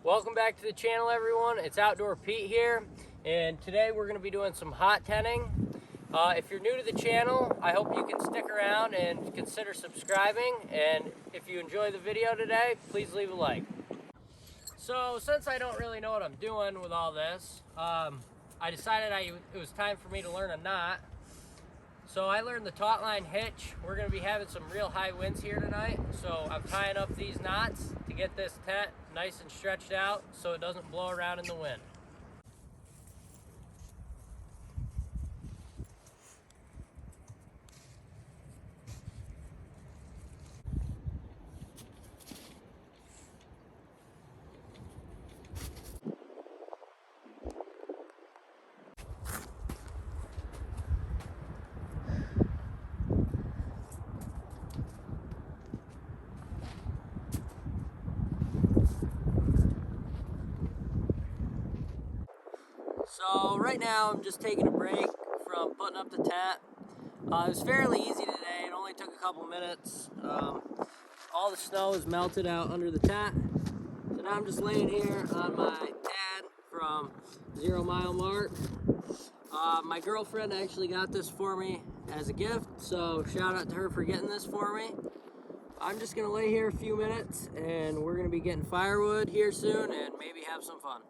Welcome back to the channel, everyone. It's Outdoor Pete here, and today we're going to be doing some hot tenting. If you're new to the channel, I hope you can stick around and consider subscribing, and if you enjoy the video today, please leave a like. So since I don't really know what I'm doing with all this, I decided it was time for me to learn a knot. So I learned the taut line hitch. We're going to be having some real high winds here tonight, so I'm tying up these knots to get this tent nice and stretched out so it doesn't blow around in the wind. So right now I'm just taking a break from putting up the tent. It was fairly easy today. It only took a couple minutes. All the snow is melted out under the tent. So now I'm just laying here on my pad from 0 Mile Mark. My girlfriend actually got this for me as a gift, so shout out to her for getting this for me. I'm just gonna lay here a few minutes and we're gonna be getting firewood here soon and maybe have some fun.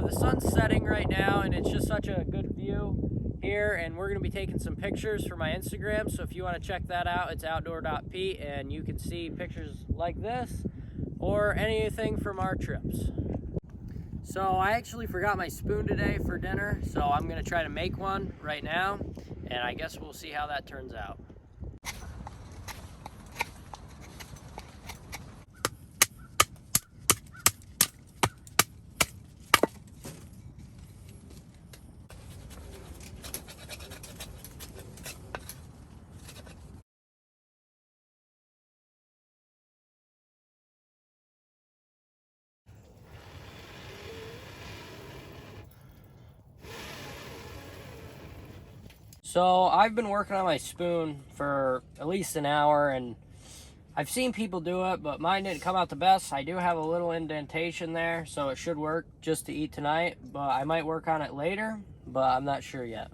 The sun's setting right now and it's just such a good view here, and we're going to be taking some pictures for my Instagram, so if you want to check that out, it's outdoor.pete, and you can see pictures like this or anything from our trips. So I actually forgot my spoon today for dinner, so I'm going to try to make one right now, and I guess we'll see how that turns out. So I've been working on my spoon for at least an hour, and I've seen people do it, but mine didn't come out the best. I do have a little indentation there, so it should work just to eat tonight, but I might work on it later, but I'm not sure yet.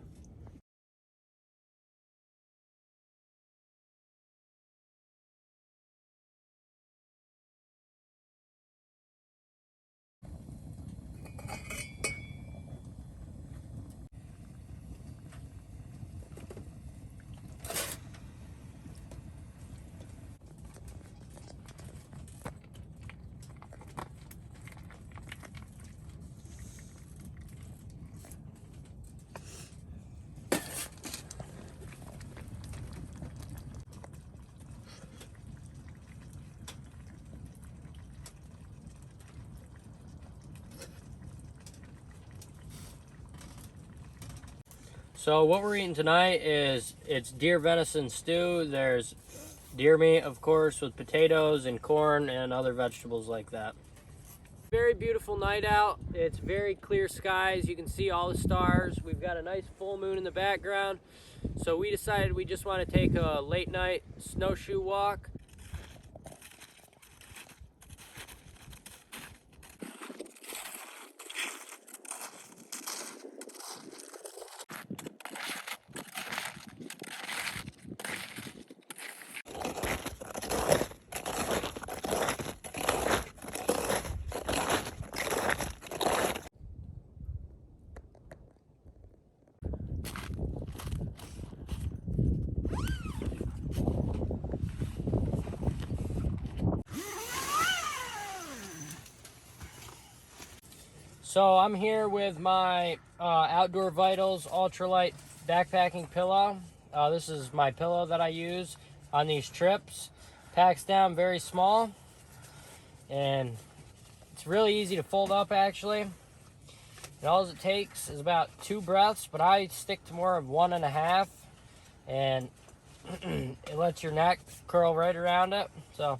So what we're eating tonight it's deer venison stew. There's deer meat, of course, with potatoes and corn and other vegetables like that. Very beautiful night out. It's very clear skies. You can see all the stars. We've got a nice full moon in the background. So we decided we just want to take a late night snowshoe walk. So I'm here with my Outdoor Vitals ultralight backpacking pillow. This is my pillow that I use on these trips. Packs down very small, and it's really easy to fold up actually. And all it takes is about 2 breaths, but I stick to more of 1.5, and it lets your neck curl right around it. So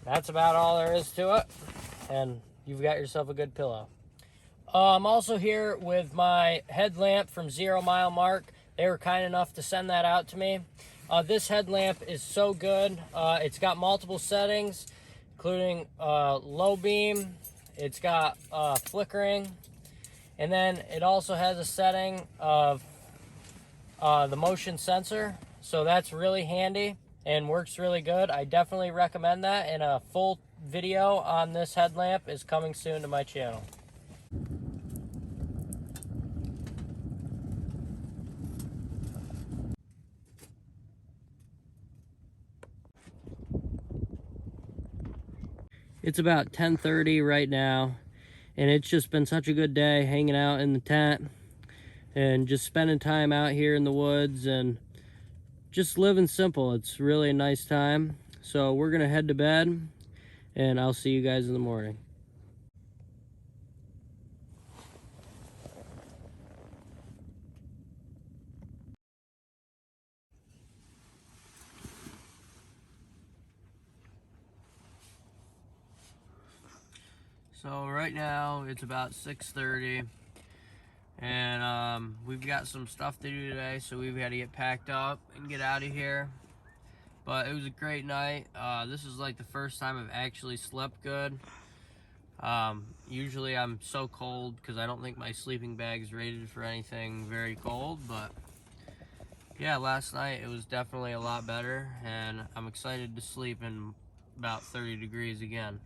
that's about all there is to it, and you've got yourself a good pillow. I'm also here with my headlamp from 0 Mile Mark. They were kind enough to send that out to me. This headlamp is so good. It's got multiple settings, including low beam. It's got flickering, and then it also has a setting of the motion sensor. So that's really handy and works really good. I definitely recommend that, and a full video on this headlamp is coming soon to my channel. It's about 10:30 right now, and it's just been such a good day hanging out in the tent and just spending time out here in the woods and just living simple. It's really a nice time. So we're gonna head to bed, and I'll see you guys in the morning. So right now it's about 6:30, and we've got some stuff to do today, so we've got to get packed up and get out of here. But it was a great night. This is like the first time I've actually slept good. Usually I'm so cold because I don't think my sleeping bag's rated for anything very cold, but yeah, last night it was definitely a lot better, and I'm excited to sleep in about 30 degrees again.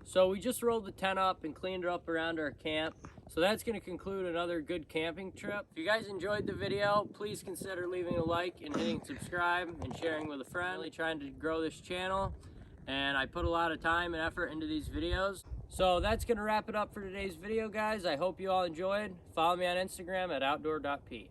So we just rolled the tent up and cleaned it up around our camp. So that's going to conclude another good camping trip. If you guys enjoyed the video, please consider leaving a like and hitting subscribe and sharing with a friend. I'm really trying to grow this channel, and I put a lot of time and effort into these videos. So that's going to wrap it up for today's video, guys. I hope you all enjoyed. Follow me on Instagram at outdoor.pete.